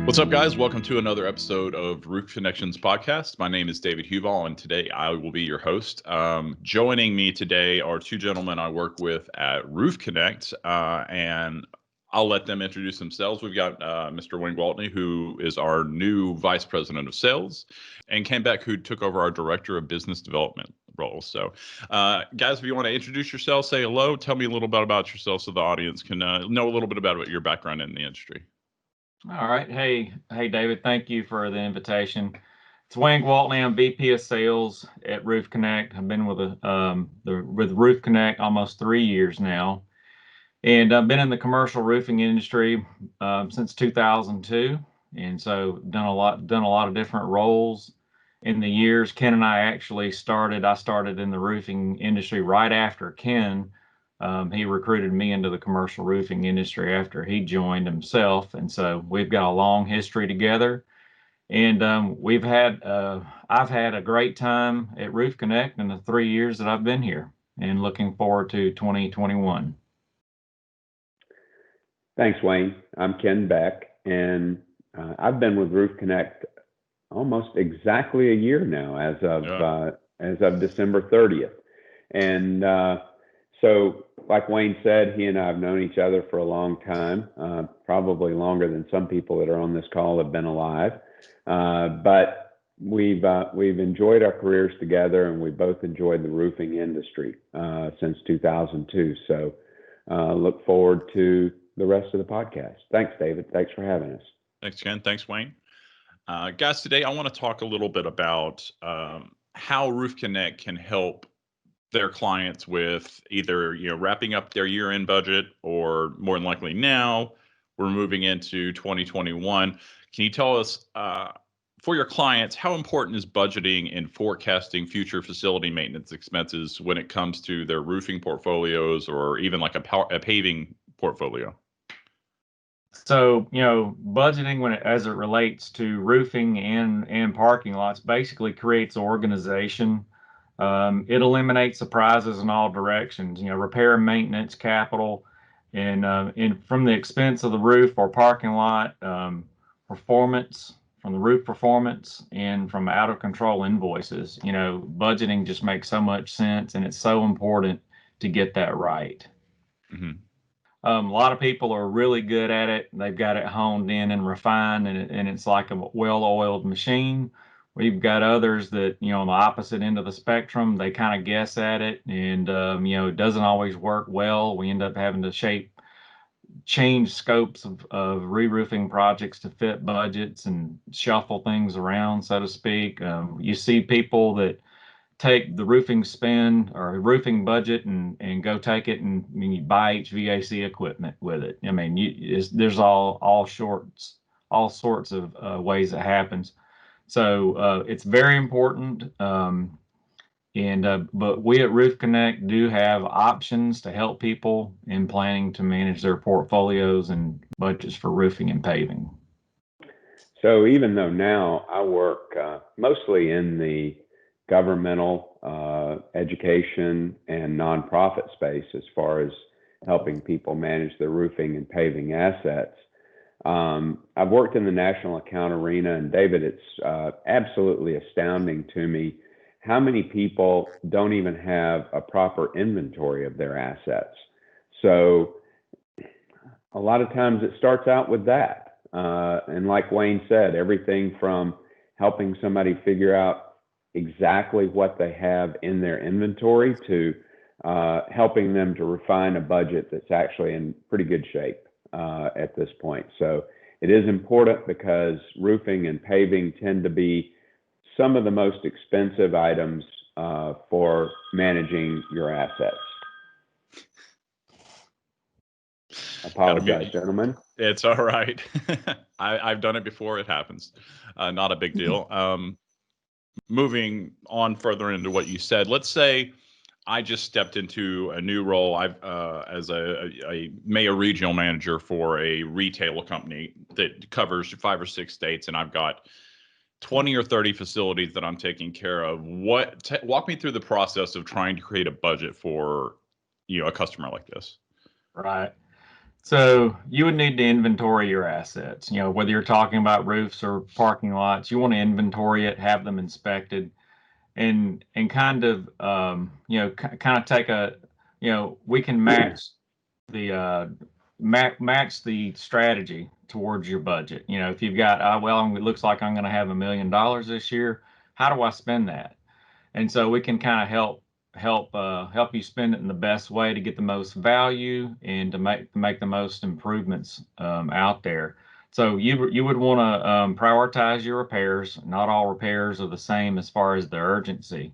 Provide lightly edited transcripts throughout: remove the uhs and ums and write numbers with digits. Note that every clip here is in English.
What's up, guys? Welcome to another episode of Roof Connections podcast. My name is David Huval, and today I will be your host. Joining me today are two gentlemen I work with at RoofConnect, and I'll let them introduce themselves. We've got Mr. Wayne Gwaltney, who is our new Vice President of Sales, and Ken Beck, who took over our Director of Business Development role. So, guys, if you want to introduce yourself, say hello, tell me a little bit about yourself so the audience can know a little bit about your background in the industry. All right. Hey, David. Thank you for the invitation. It's Wayne Gwaltney. I'm VP of Sales at RoofConnect. I've been with with RoofConnect almost 3 years now, and I've been in the commercial roofing industry since 2002, and so done a lot of different roles in the years. Ken and I actually started. I started in the roofing industry right after Ken. He recruited me into the commercial roofing industry after he joined himself, and so we've got a long history together. And I've had a great time at RoofConnect in the 3 years that I've been here, and looking forward to 2021. Thanks, Wayne. I'm Ken Beck, and I've been with RoofConnect almost exactly a year now, as of December 30th, and so, like Wayne said, he and I have known each other for a long time, probably longer than some people that are on this call have been alive. But we've enjoyed our careers together, and we both enjoyed the roofing industry since 2002. So, look forward to the rest of the podcast. Thanks, David. Thanks for having us. Thanks, Ken. Thanks, Wayne. Guys, today I want to talk a little bit about how RoofConnect can help their clients with either wrapping up their year-end budget, or more than likely now we're moving into 2021. Can you tell us, for your clients, how important is budgeting and forecasting future facility maintenance expenses when it comes to their roofing portfolios, or even like a paving portfolio? So, budgeting as it relates to roofing and parking lots basically creates organization. It eliminates surprises in all directions, repair and maintenance, capital, and from the expense of the roof or parking lot, performance, from the roof performance, and from out of control invoices. Budgeting just makes so much sense, and it's so important to get that right. Mm-hmm. A lot of people are really good at it. They've got it honed in and refined, and it's like a well-oiled machine. We've got others that, on the opposite end of the spectrum, they kind of guess at it, and, it doesn't always work well. We end up having to change scopes of re-roofing projects to fit budgets and shuffle things around, so to speak. You see people that take the roofing spend or roofing budget and go take it and you buy HVAC equipment with it. I mean, there's all sorts of ways it happens. So it's very important, but we at RoofConnect do have options to help people in planning to manage their portfolios and budgets for roofing and paving. So even though now I work mostly in the governmental, education, and nonprofit space as far as helping people manage their roofing and paving assets, I've worked in the national account arena, and David, it's absolutely astounding to me how many people don't even have a proper inventory of their assets. So a lot of times it starts out with that. And like Wayne said, everything from helping somebody figure out exactly what they have in their inventory to helping them to refine a budget that's actually in pretty good shape at this point. So it is important because roofing and paving tend to be some of the most expensive items for managing your assets. Apologize, gentlemen. It's all right. I've done it before. It happens. Not a big deal. Moving on further into what you said, let's say I just stepped into a new role. I've as a mayor regional manager for a retail company that covers 5 or 6 states, and I've got 20 or 30 facilities that I'm taking care of. Walk me through the process of trying to create a budget for a customer like this. Right. So you would need to inventory your assets. Whether you're talking about roofs or parking lots, you want to inventory it, have them inspected, and kind of kind of take a we can the match the strategy towards your budget. If you've got it looks like I'm going to have $1 million this year. How do I spend that? And so we can kind of help you spend it in the best way to get the most value and to make the most improvements out there. So you would want to prioritize your repairs. Not all repairs are the same as far as the urgency.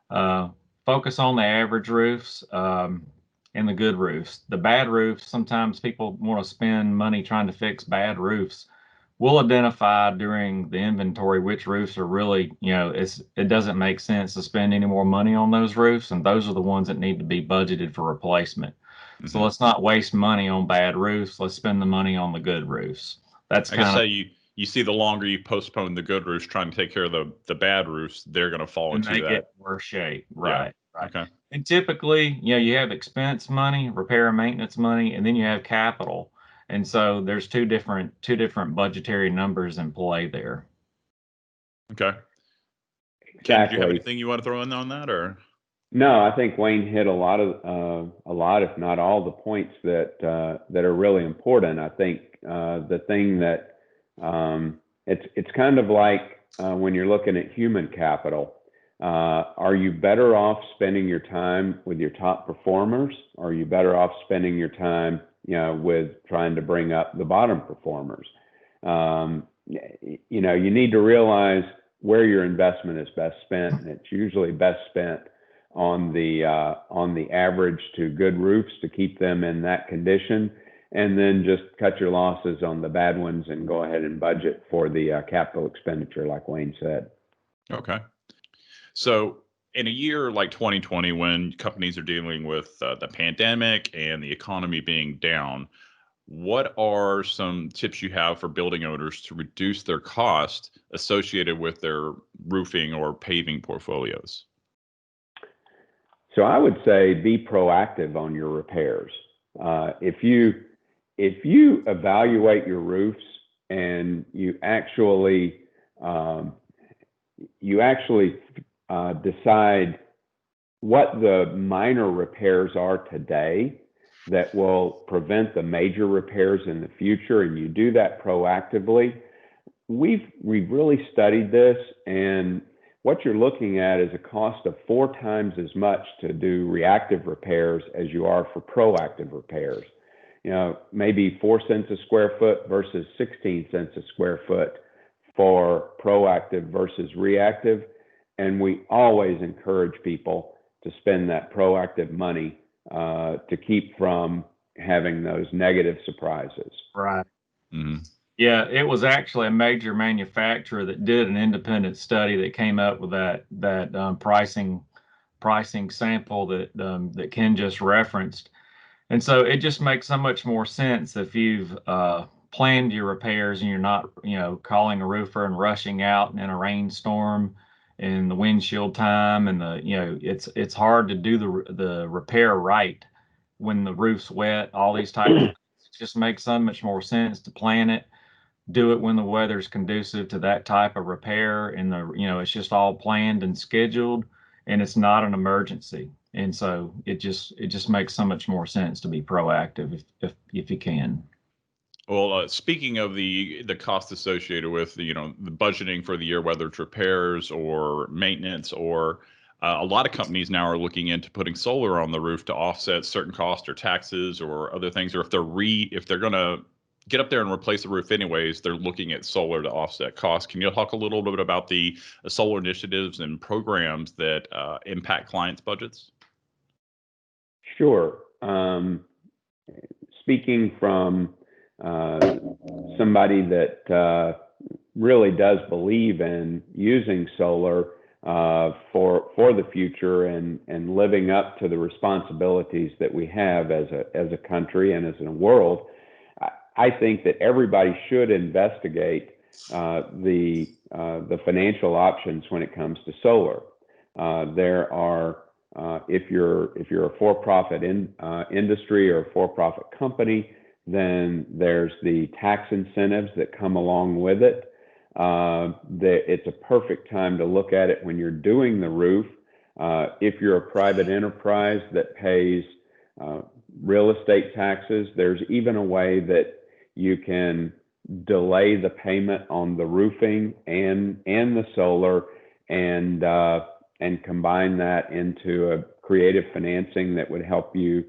Uh, Focus on the average roofs and the good roofs. The bad roofs, sometimes people want to spend money trying to fix bad roofs. We'll identify during the inventory which roofs are really, it doesn't make sense to spend any more money on those roofs, and those are the ones that need to be budgeted for replacement. So let's not waste money on bad roofs. Let's spend the money on the good roofs. That's I kind guess of you see the longer you postpone the good roofs, trying to take care of the bad roofs, they're going to fall and into they that. get worse shape. Yeah. Right. Right. Okay. And typically, you have expense money, repair and maintenance money, and then you have capital. And so there's two different budgetary numbers in play there. Okay. Exactly. Ken, did you have anything you want to throw in on that, or? No, I think Wayne hit a lot, if not all, the points that are really important. I think the thing that it's kind of like when you're looking at human capital. Are you better off spending your time with your top performers? Or are you better off spending your time, with trying to bring up the bottom performers? You need to realize where your investment is best spent, and it's usually best spent on the average to good roofs to keep them in that condition, and then just cut your losses on the bad ones and go ahead and budget for the capital expenditure, like Wayne said. Okay. So in a year like 2020, when companies are dealing with the pandemic and the economy being down, what are some tips you have for building owners to reduce their cost associated with their roofing or paving portfolios? So I would say be proactive on your repairs. If you evaluate your roofs and you actually decide what the minor repairs are today that will prevent the major repairs in the future, and you do that proactively. We've really studied this, and what you're looking at is a cost of 4 times as much to do reactive repairs as you are for proactive repairs. Maybe 4 cents a square foot versus 16 cents a square foot for proactive versus reactive. And we always encourage people to spend that proactive money to keep from having those negative surprises. Right. Mm-hmm. Yeah, it was actually a major manufacturer that did an independent study that came up with that pricing sample that Ken just referenced. And so it just makes so much more sense if you've planned your repairs and you're not, calling a roofer and rushing out in a rainstorm in the windshield time, and it's hard to do the repair right when the roof's wet. All these types of things. It just makes so much more sense to plan it, do it when the weather's conducive to that type of repair, and it's just all planned and scheduled, and it's not an emergency. And so it just makes so much more sense to be proactive if you can. Well, speaking of the cost associated with the budgeting for the year, whether it's repairs or maintenance, or a lot of companies now are looking into putting solar on the roof to offset certain costs or taxes or other things, or if they're going to get up there and replace the roof anyways, they're looking at solar to offset costs. Can you talk a little bit about the solar initiatives and programs that impact clients' budgets? Sure. Speaking from somebody that really does believe in using solar for the future and living up to the responsibilities that we have as a country and as a world, I think that everybody should investigate the financial options when it comes to solar. There are if you're a for-profit industry or a for-profit company, then there's the tax incentives that come along with it. It's a perfect time to look at it when you're doing the roof. If you're a private enterprise that pays real estate taxes, there's even a way that you can delay the payment on the roofing and the solar, and combine that into a creative financing that would help you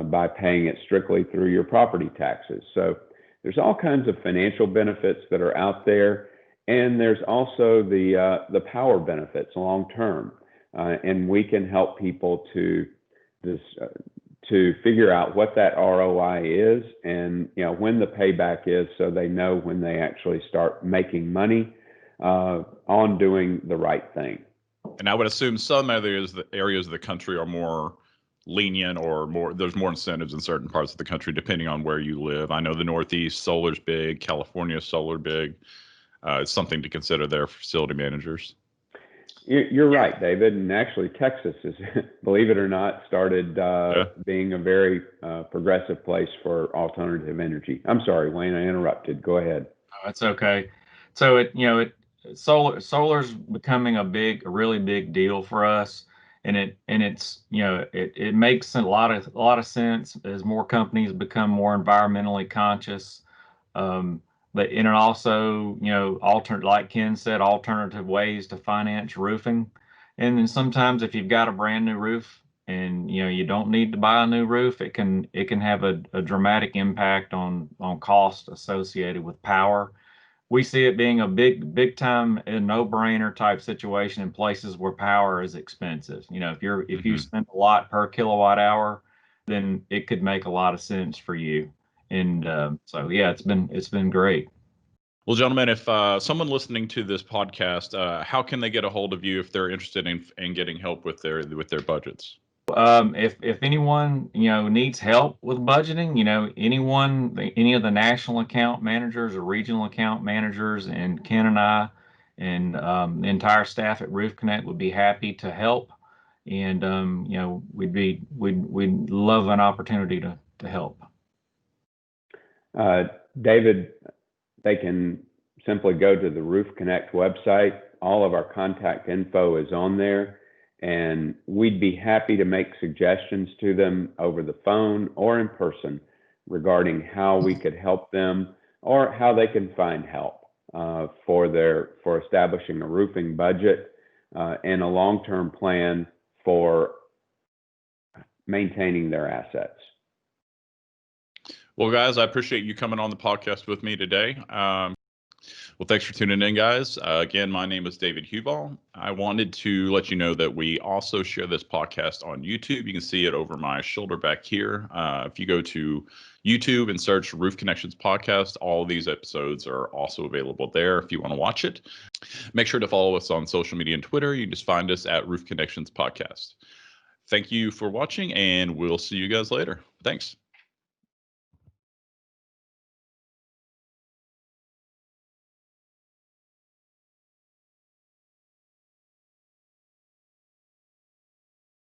by paying it strictly through your property taxes. So there's all kinds of financial benefits that are out there, and there's also the power benefits long term, and we can help people to figure out what that ROI is, and when the payback is, so they know when they actually start making money on doing the right thing. And I would assume some areas of the country are more lenient, or there's more incentives in certain parts of the country depending on where you live. I know the Northeast, solar's big. California, solar big. It's something to consider there for facility managers. You're right, David. And actually, Texas is, believe it or not, started being a very progressive place for alternative energy. I'm sorry, Wayne, I interrupted. Go ahead. Oh, it's okay. So solar's becoming a really big deal for us, and it makes a lot of sense as more companies become more environmentally conscious. But and it also, like Ken said, alternative ways to finance roofing. And then sometimes if you've got a brand new roof and you don't need to buy a new roof, it can have a dramatic impact on cost associated with power. We see it being a big time no-brainer type situation in places where power is expensive. If you spend a lot per kilowatt hour, then it could make a lot of sense for you. And so yeah, it's been great. Well, gentlemen, if someone listening to this podcast, how can they get a hold of you if they're interested in getting help with their budgets? If anyone needs help with budgeting, any of the national account managers or regional account managers, and Ken and I and the entire staff at RoofConnect would be happy to help. And we'd love an opportunity to help. David, they can simply go to the RoofConnect website. All of our contact info is on there, and we'd be happy to make suggestions to them over the phone or in person regarding how we could help them or how they can find help for establishing a roofing budget and a long-term plan for maintaining their assets. Well, guys, I appreciate you coming on the podcast with me today. Well, thanks for tuning in, guys. Again, my name is David Huball. I wanted to let you know that we also share this podcast on YouTube. You can see it over my shoulder back here. If you go to YouTube and search Roof Connections Podcast, all of these episodes are also available there if you want to watch it. Make sure to follow us on social media and Twitter. You can just find us at Roof Connections Podcast. Thank you for watching, and we'll see you guys later. Thanks.